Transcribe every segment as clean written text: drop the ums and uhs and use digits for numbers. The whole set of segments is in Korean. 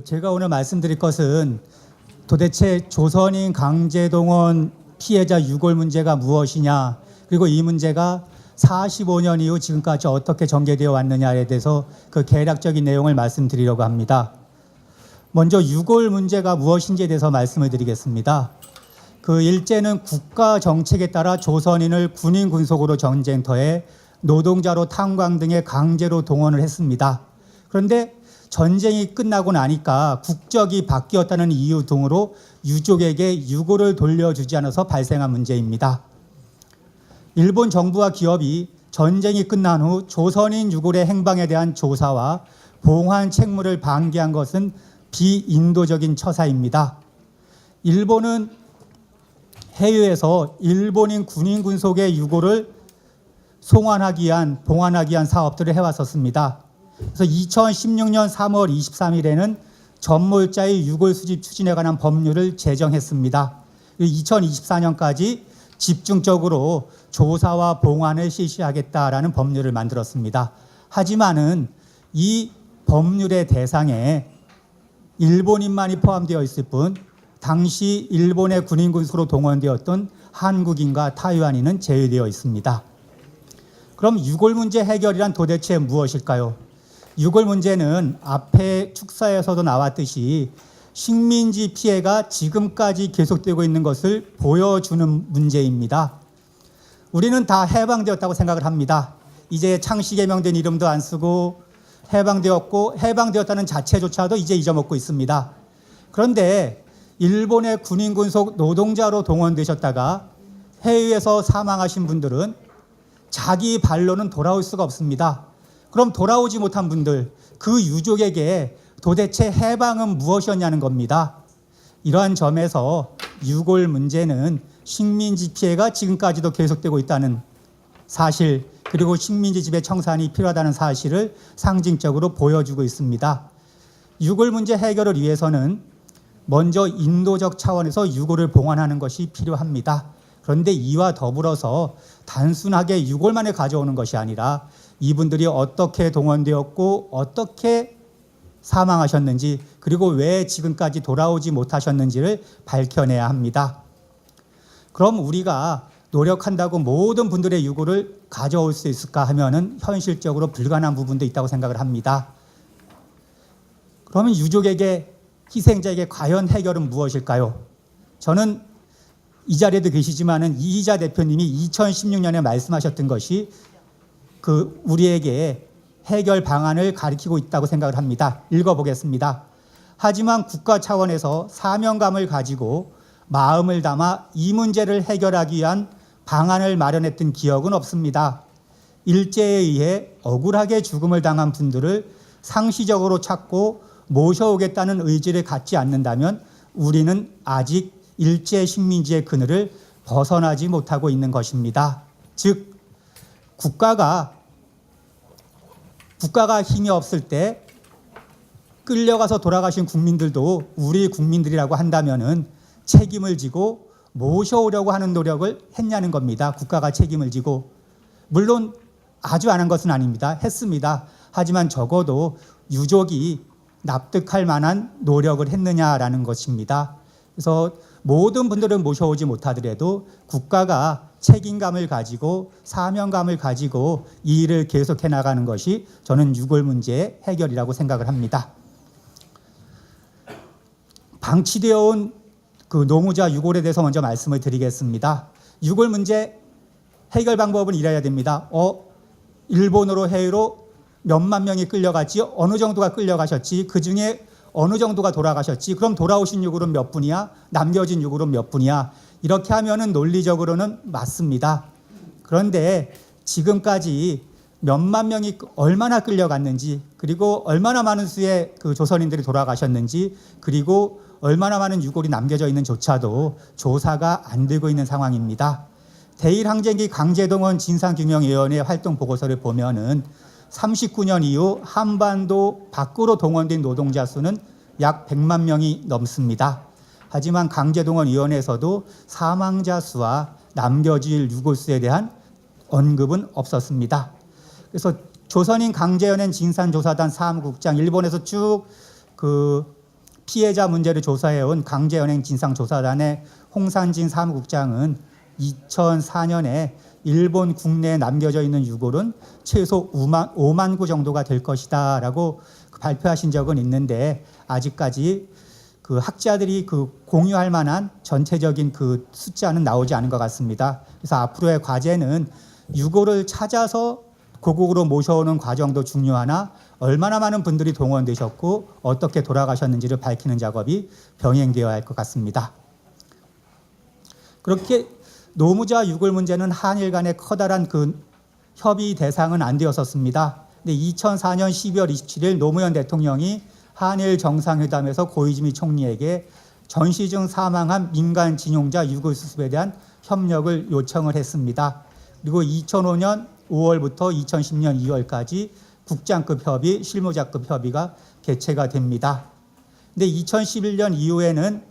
제가 오늘 말씀드릴 것은 도대체 조선인 강제동원 피해자 유골 문제가 무엇이냐, 그리고 이 문제가 45년 이후 지금까지 어떻게 전개되어 왔느냐에 대해서 그 개략적인 내용을 말씀드리려고 합니다. 먼저 유골 문제가 무엇인지에 대해서 말씀을 드리겠습니다. 그 일제는 국가 정책에 따라 조선인을 군인 군속으로 전쟁터에 노동자로 탄광 등에 강제로 동원을 했습니다. 그런데 전쟁이 끝나고 나니까 국적이 바뀌었다는 이유 등으로 유족에게 유골을 돌려주지 않아서 발생한 문제입니다. 일본 정부와 기업이 전쟁이 끝난 후 조선인 유골의 행방에 대한 조사와 봉환 책무를 방기한 것은 비인도적인 처사입니다. 일본은 해외에서 일본인 군인 군속의 유골을 봉환하기 위한 사업들을 해왔었습니다. 그래서 2016년 3월 23일에는 전몰자의 유골 수집 추진에 관한 법률을 제정했습니다. 2024년까지 집중적으로 조사와 봉환을 실시하겠다라는 법률을 만들었습니다. 하지만은 이 법률의 대상에 일본인만이 포함되어 있을 뿐 당시 일본의 군인 군수로 동원되었던 한국인과 타이완인은 제외되어 있습니다. 그럼 유골 문제 해결이란 도대체 무엇일까요? 유골 문제는 앞에 축사에서도 나왔듯이 식민지 피해가 지금까지 계속되고 있는 것을 보여주는 문제입니다. 우리는 다 해방되었다고 생각을 합니다. 이제 창씨 개명된 이름도 안 쓰고 해방되었고 해방되었다는 자체조차도 이제 잊어먹고 있습니다. 그런데 일본의 군인 군속 노동자로 동원되셨다가 해외에서 사망하신 분들은 자기 발로는 돌아올 수가 없습니다. 그럼 돌아오지 못한 분들, 그 유족에게 도대체 해방은 무엇이었냐는 겁니다. 이러한 점에서 유골 문제는 식민지 피해가 지금까지도 계속되고 있다는 사실, 그리고 식민지 지배 청산이 필요하다는 사실을 상징적으로 보여주고 있습니다. 유골 문제 해결을 위해서는 먼저 인도적 차원에서 유골을 봉환하는 것이 필요합니다. 그런데 이와 더불어서 단순하게 유골만을 가져오는 것이 아니라 이분들이 어떻게 동원되었고 어떻게 사망하셨는지, 그리고 왜 지금까지 돌아오지 못하셨는지를 밝혀내야 합니다. 그럼 우리가 노력한다고 모든 분들의 유골을 가져올 수 있을까 하면은 현실적으로 불가능한 부분도 있다고 생각을 합니다. 그러면 유족에게, 희생자에게 과연 해결은 무엇일까요? 저는 이 자리에도 계시지만은 이희자 대표님이 2016년에 말씀하셨던 것이 우리에게 해결 방안을 가리키고 있다고 생각을 합니다. 읽어보겠습니다. 하지만 국가 차원에서 사명감을 가지고 마음을 담아 이 문제를 해결하기 위한 방안을 마련했던 기억은 없습니다. 일제에 의해 억울하게 죽음을 당한 분들을 상시적으로 찾고 모셔오겠다는 의지를 갖지 않는다면 우리는 아직 일제 식민지의 그늘을 벗어나지 못하고 있는 것입니다. 즉 국가가 힘이 없을 때 끌려가서 돌아가신 국민들도 우리 국민들이라고 한다면은 책임을 지고 모셔오려고 하는 노력을 했냐는 겁니다. 국가가 책임을 지고. 물론 아주 안 한 것은 아닙니다. 했습니다. 하지만 적어도 유족이 납득할 만한 노력을 했느냐라는 것입니다. 그래서 모든 분들은 모셔오지 못하더라도 국가가 책임감을 가지고 사명감을 가지고 이 일을 계속해 나가는 것이 저는 유골 문제의 해결이라고 생각을 합니다. 방치되어 온 그 노무자 유골에 대해서 먼저 말씀을 드리겠습니다. 유골 문제 해결 방법은 이래야 됩니다. 일본으로 해외로 몇만 명이 끌려갔지, 어느 정도가 끌려가셨지, 그중에 어느 정도가 돌아가셨지, 그럼 돌아오신 유골은 몇 분이야, 남겨진 유골은 몇 분이야, 이렇게 하면은 논리적으로는 맞습니다. 그런데 지금까지 몇만 명이 얼마나 끌려갔는지, 그리고 얼마나 많은 수의 그 조선인들이 돌아가셨는지, 그리고 얼마나 많은 유골이 남겨져 있는조차도 조사가 안 되고 있는 상황입니다. 대일항쟁기 강제동원 진상규명위원회 활동 보고서를 보면은 39년 이후 한반도 밖으로 동원된 노동자 수는 약 100만 명이 넘습니다. 하지만 강제동원위원회에서도 사망자 수와 남겨질 유골수에 대한 언급은 없었습니다. 그래서 조선인 강제연행 진상조사단 사무국장, 일본에서 쭉 그 피해자 문제를 조사해온 강제연행 진상조사단의 홍산진 사무국장은 2004년에 일본 국내에 남겨져 있는 유골은 최소 5만 구 정도가 될 것이다 라고 발표하신 적은 있는데, 아직까지 그 학자들이 그 공유할 만한 전체적인 그 숫자는 나오지 않은 것 같습니다. 그래서 앞으로의 과제는 유골을 찾아서 고국으로 모셔오는 과정도 중요하나 얼마나 많은 분들이 동원되셨고 어떻게 돌아가셨는지를 밝히는 작업이 병행되어야 할 것 같습니다. 그렇게 노무자 유골 문제는 한일 간의 커다란 그 협의 대상은 안 되었었습니다. 근데 2004년 12월 27일 노무현 대통령이 한일 정상회담에서 고이즈미 총리에게 전시 중 사망한 민간 진용자 유골 수습에 대한 협력을 요청을 했습니다. 그리고 2005년 5월부터 2010년 2월까지 국장급 협의, 실무자급 협의가 개최가 됩니다. 근데 2011년 이후에는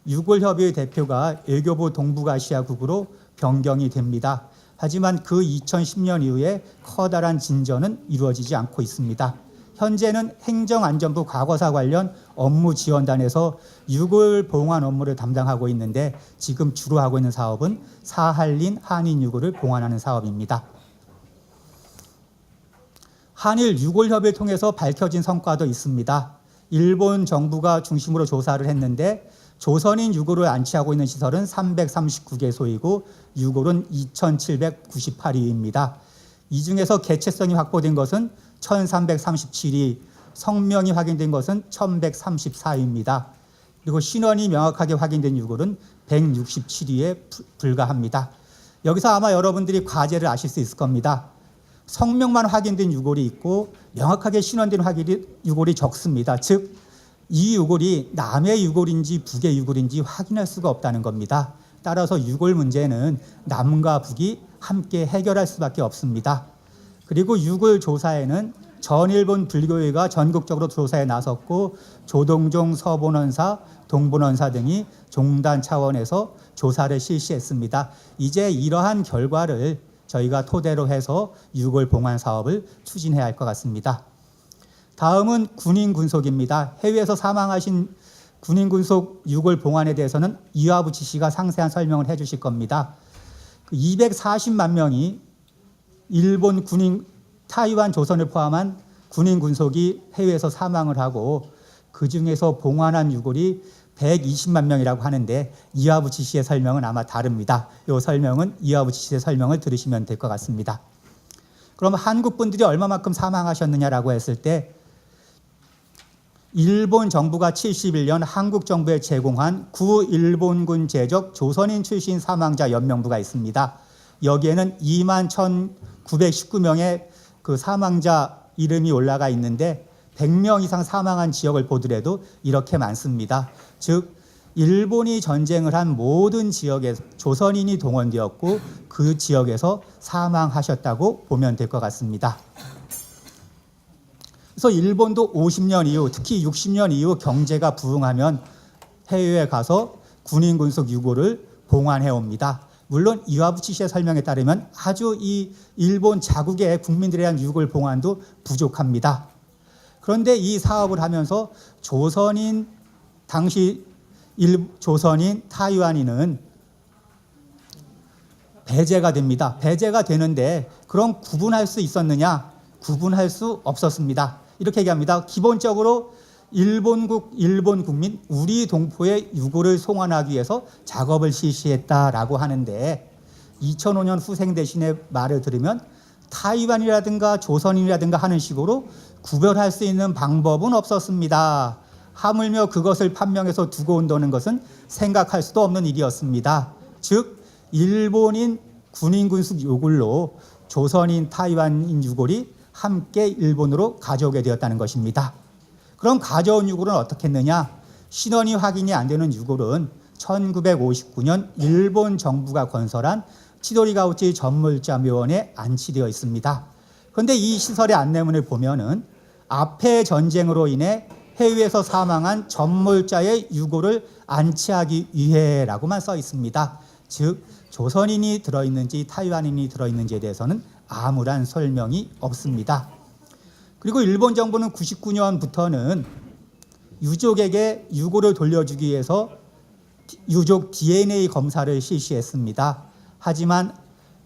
유골협의회 대표가 외교부 동북아시아국으로 변경이 됩니다. 하지만 그 2010년 이후에 커다란 진전은 이루어지지 않고 있습니다. 현재는 행정안전부 과거사 관련 업무 지원단에서 유골 봉환 업무를 담당하고 있는데, 지금 주로 하고 있는 사업은 사할린 한인 유골을 봉환하는 사업입니다. 한일 유골협의를 통해서 밝혀진 성과도 있습니다. 일본 정부가 중심으로 조사를 했는데 조선인 유골을 안치하고 있는 시설은 339개소이고 유골은 2,798위입니다. 이 중에서 개체성이 확보된 것은 1,337위, 성명이 확인된 것은 1,134위입니다. 그리고 신원이 명확하게 확인된 유골은 167위에 불과합니다. 여기서 아마 여러분들이 과제를 아실 수 있을 겁니다. 성명만 확인된 유골이 있고 명확하게 신원된 유골이 적습니다. 즉, 이 유골이 남의 유골인지 북의 유골인지 확인할 수가 없다는 겁니다. 따라서 유골 문제는 남과 북이 함께 해결할 수밖에 없습니다. 그리고 유골 조사에는 전일본 불교회가 전국적으로 조사에 나섰고 조동종 서본원사, 동본원사 등이 종단 차원에서 조사를 실시했습니다. 이제 이러한 결과를 저희가 토대로 해서 유골 봉환 사업을 추진해야 할 것 같습니다. 다음은 군인 군속입니다. 해외에서 사망하신 군인 군속 유골 봉환에 대해서는 이화부치 씨가 상세한 설명을 해주실 겁니다. 240만 명이 일본 군인, 타이완 조선을 포함한 군인 군속이 해외에서 사망을 하고 그 중에서 봉환한 유골이 120만 명이라고 하는데 이화부치 씨의 설명은 아마 다릅니다. 이 설명은 이화부치 씨의 설명을 들으시면 될 것 같습니다. 그럼 한국 분들이 얼마만큼 사망하셨느냐라고 했을 때 일본 정부가 71년 한국 정부에 제공한 구일본군 제적 조선인 출신 사망자 연명부가 있습니다. 여기에는 21,919명의 그 사망자 이름이 올라가 있는데 100명 이상 사망한 지역을 보더라도 이렇게 많습니다. 즉 일본이 전쟁을 한 모든 지역에 조선인이 동원되었고 그 지역에서 사망하셨다고 보면 될 것 같습니다. 그래서 일본도 50년 이후, 특히 60년 이후 경제가 부흥하면 해외에 가서 군인 군속 유골을 봉환해 옵니다. 물론 이화부치 씨의 설명에 따르면 아주 이 일본 자국의 국민들에 대한 유골 봉환도 부족합니다. 그런데 이 사업을 하면서 조선인, 당시 조선인, 타이완인은 배제가 됩니다. 배제가 되는데 그럼 구분할 수 있었느냐? 구분할 수 없었습니다. 이렇게 얘기합니다. 기본적으로 일본 국민, 우리 동포의 유골을 송환하기 위해서 작업을 실시했다라고 하는데 2005년 후생 대신의 말을 들으면 타이완이라든가 조선인이라든가 하는 식으로 구별할 수 있는 방법은 없었습니다. 하물며 그것을 판명해서 두고 온다는 것은 생각할 수도 없는 일이었습니다. 즉 일본인 군인 군속 유골로 조선인, 타이완인 유골이 함께 일본으로 가져오게 되었다는 것입니다. 그럼 가져온 유골은 어떻게 했느냐? 신원이 확인이 안 되는 유골은 1959년 일본 정부가 건설한 치도리가우치 전몰자 묘원에 안치되어 있습니다. 그런데 이 시설의 안내문을 보면은 앞에 전쟁으로 인해 해외에서 사망한 전몰자의 유골을 안치하기 위해라고만 써 있습니다. 즉 조선인이 들어있는지 타이완인이 들어있는지에 대해서는 아무런 설명이 없습니다. 그리고 일본 정부는 99년부터는 유족에게 유골을 돌려주기 위해서 유족 DNA 검사를 실시했습니다. 하지만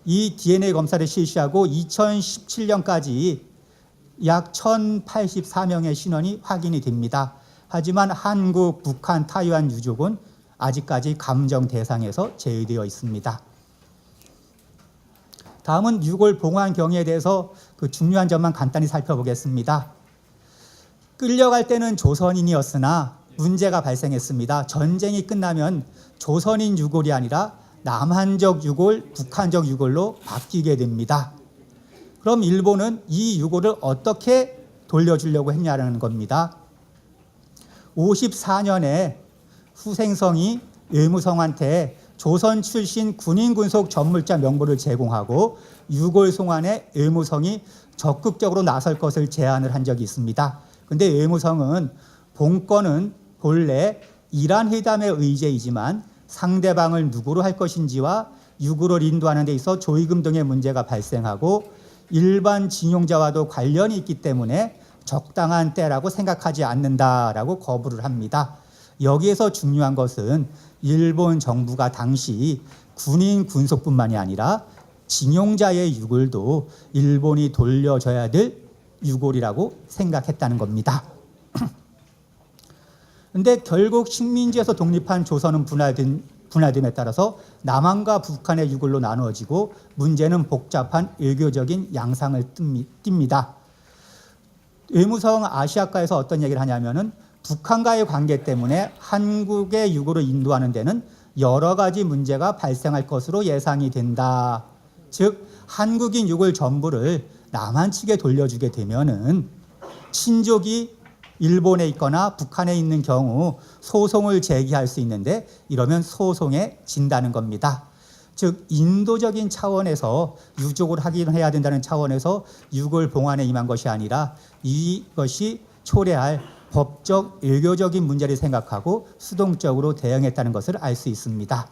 이 DNA 검사를 실시하고 2017년까지 약 1084명의 신원이 확인이 됩니다. 하지만 한국, 북한, 타이완 유족은 아직까지 감정 대상에서 제외되어 있습니다. 다음은 유골 봉환 경위에 대해서 그 중요한 점만 간단히 살펴보겠습니다. 끌려갈 때는 조선인이었으나 문제가 발생했습니다. 전쟁이 끝나면 조선인 유골이 아니라 남한적 유골, 북한적 유골로 바뀌게 됩니다. 그럼 일본은 이 유골을 어떻게 돌려주려고 했냐는 겁니다. 54년에 후생성이 의무성한테 조선 출신 군인 군속 전물자 명부를 제공하고 유골 송환에 의무성이 적극적으로 나설 것을 제안을 한 적이 있습니다. 그런데 의무성은 본건은 본래 이란 회담의 의제이지만 상대방을 누구로 할 것인지와 유골을 인도하는 데 있어 조의금 등의 문제가 발생하고 일반 징용자와도 관련이 있기 때문에 적당한 때라고 생각하지 않는다라고 거부를 합니다. 여기에서 중요한 것은 일본 정부가 당시 군인 군속뿐만이 아니라 징용자의 유골도 일본이 돌려줘야 될 유골이라고 생각했다는 겁니다. 그런데 결국 식민지에서 독립한 조선은 분화됨에 따라서 남한과 북한의 유골로 나누어지고 문제는 복잡한 외교적인 양상을 띱니다. 의무성 아시아가에서 어떤 얘기를 하냐면은 북한과의 관계 때문에 한국의 유골을 인도하는 데는 여러 가지 문제가 발생할 것으로 예상이 된다. 즉 한국인 유골 전부를 남한 측에 돌려주게 되면은 친족이 일본에 있거나 북한에 있는 경우 소송을 제기할 수 있는데 이러면 소송에 진다는 겁니다. 즉 인도적인 차원에서 유족을 확인해야 된다는 차원에서 유골 봉환에 임한 것이 아니라 이것이 초래할 법적, 외교적인 문제를 생각하고 수동적으로 대응했다는 것을 알 수 있습니다.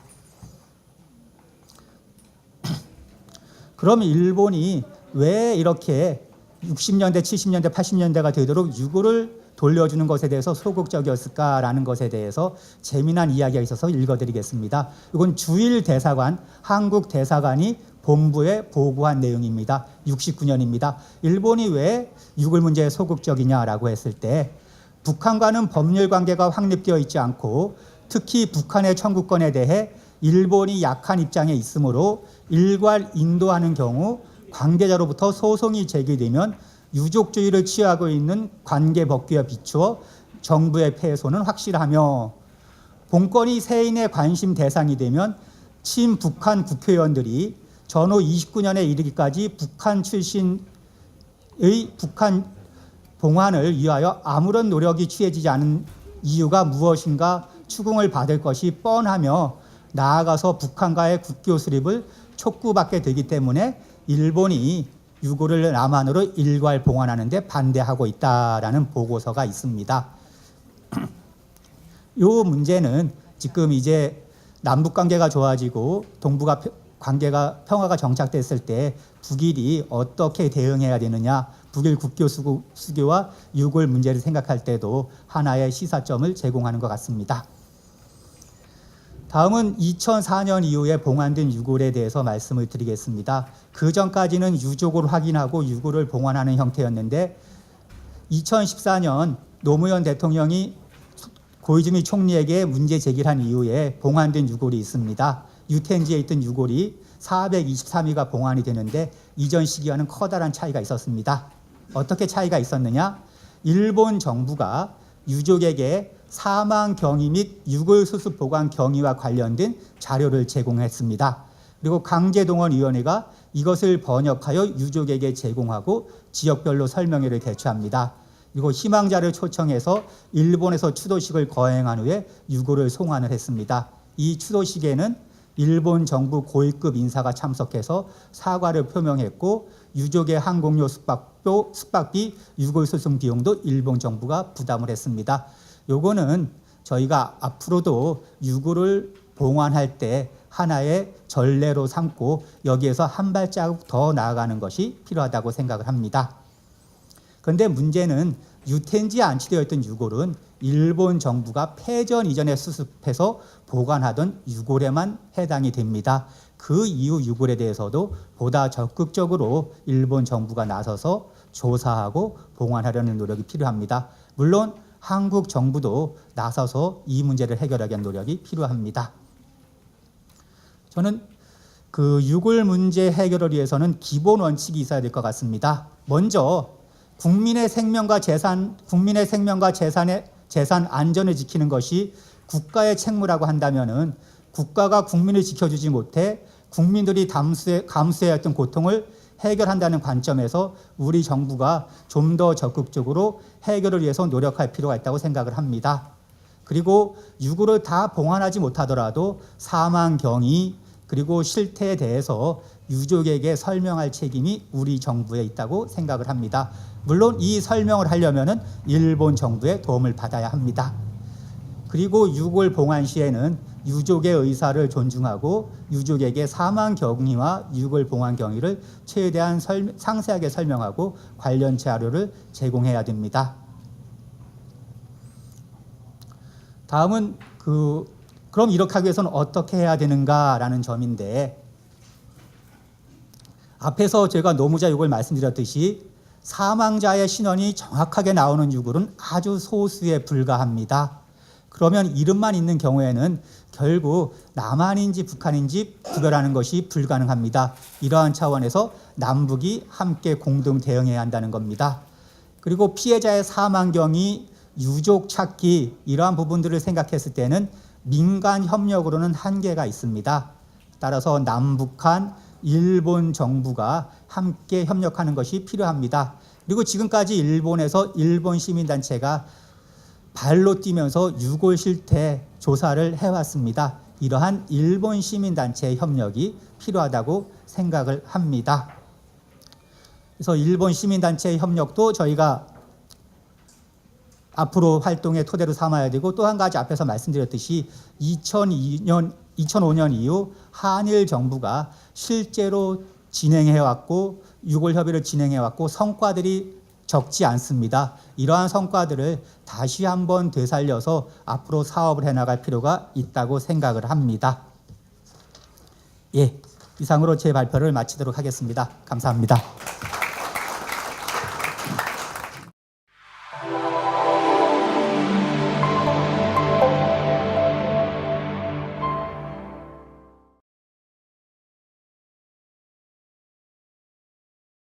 그럼 일본이 왜 이렇게 60년대, 70년대, 80년대가 되도록 유골을 돌려주는 것에 대해서 소극적이었을까라는 것에 대해서 재미난 이야기가 있어서 읽어드리겠습니다. 이건 주일 대사관, 한국 대사관이 본부에 보고한 내용입니다. 69년입니다. 일본이 왜 유골 문제에 소극적이냐라고 했을 때 북한과는 법률 관계가 확립되어 있지 않고 특히 북한의 청구권에 대해 일본이 약한 입장에 있으므로 일괄 인도하는 경우 관계자로부터 소송이 제기되면 유족주의를 취하고 있는 관계법규에 비추어 정부의 패소는 확실하며 본건이 세인의 관심 대상이 되면 친북한 국회의원들이 전후 29년에 이르기까지 북한 출신의 북한 봉환을 위하여 아무런 노력이 취해지지 않은 이유가 무엇인가 추궁을 받을 것이 뻔하며 나아가서 북한과의 국교 수립을 촉구받게 되기 때문에 일본이 유골을 남한으로 일괄 봉환하는 데 반대하고 있다라는 보고서가 있습니다. 이 문제는 지금 이제 남북 관계가 좋아지고 동북아 관계가 평화가 정착됐을 때 북일이 어떻게 대응해야 되느냐, 북일 국교 수교와 유골 문제를 생각할 때도 하나의 시사점을 제공하는 것 같습니다. 다음은 2004년 이후에 봉환된 유골에 대해서 말씀을 드리겠습니다. 그 전까지는 유족을 확인하고 유골을 봉환하는 형태였는데 2014년 노무현 대통령이 고이즈미 총리에게 문제 제기를 한 이후에 봉환된 유골이 있습니다. 유텐지에 있던 유골이 423위가 봉환이 되는데 이전 시기와는 커다란 차이가 있었습니다. 어떻게 차이가 있었느냐? 일본 정부가 유족에게 사망 경위 및 유골 수습 보관 경위와 관련된 자료를 제공했습니다. 그리고 강제동원위원회가 이것을 번역하여 유족에게 제공하고 지역별로 설명회를 개최합니다. 그리고 희망자를 초청해서 일본에서 추도식을 거행한 후에 유골을 송환을 했습니다. 이 추도식에는 일본 정부 고위급 인사가 참석해서 사과를 표명했고 유족의 항공료 숙박비, 유골 수송 비용도 일본 정부가 부담을 했습니다. 요거는 저희가 앞으로도 유골을 봉환할 때 하나의 전례로 삼고 여기에서 한 발자국 더 나아가는 것이 필요하다고 생각을 합니다. 그런데 문제는 유텐지에 안치되어 있던 유골은 일본 정부가 패전 이전에 수습해서 보관하던 유골에만 해당이 됩니다. 그 이후 유골에 대해서도 보다 적극적으로 일본 정부가 나서서 조사하고 봉환하려는 노력이 필요합니다. 물론 한국 정부도 나서서 이 문제를 해결하기 위한 노력이 필요합니다. 저는 그 유골 문제 해결을 위해서는 기본 원칙이 있어야 될 것 같습니다. 먼저 국민의 생명과 재산 안전을 지키는 것이 국가의 책무라고 한다면은 국가가 국민을 지켜주지 못해 국민들이 감수해야 했던 고통을 해결한다는 관점에서 우리 정부가 좀 더 적극적으로 해결을 위해서 노력할 필요가 있다고 생각을 합니다. 그리고 유골을 다 봉환하지 못하더라도 사망 경위 그리고 실태에 대해서 유족에게 설명할 책임이 우리 정부에 있다고 생각을 합니다. 물론 이 설명을 하려면은 일본 정부의 도움을 받아야 합니다. 그리고 유골 봉환 시에는 유족의 의사를 존중하고 유족에게 사망 경위와 유골 봉환 경위를 최대한 상세하게 설명하고 관련 자료를 제공해야 됩니다. 다음은 그럼 이렇게 하기 위해서는 어떻게 해야 되는가라는 점인데, 앞에서 제가 노무자 유골 말씀드렸듯이 사망자의 신원이 정확하게 나오는 유골은 아주 소수에 불과합니다. 그러면 이름만 있는 경우에는 결국 남한인지 북한인지 구별하는 것이 불가능합니다. 이러한 차원에서 남북이 함께 공동 대응해야 한다는 겁니다. 그리고 피해자의 사망 경위, 유족 찾기 이러한 부분들을 생각했을 때는 민간 협력으로는 한계가 있습니다. 따라서 남북한 일본 정부가 함께 협력하는 것이 필요합니다. 그리고 지금까지 일본에서 일본 시민단체가 발로 뛰면서 유골 실태 조사를 해왔습니다. 이러한 일본 시민단체의 협력이 필요하다고 생각을 합니다. 그래서 일본 시민단체의 협력도 저희가 앞으로 활동의 토대로 삼아야 되고, 또 한 가지 앞에서 말씀드렸듯이 2005년 이후 한일 정부가 실제로 진행해왔고 유골 협의를 진행해왔고 성과들이 적지 않습니다. 이러한 성과들을 다시 한번 되살려서 앞으로 사업을 해나갈 필요가 있다고 생각을 합니다. 예, 이상으로 제 발표를 마치도록 하겠습니다. 감사합니다.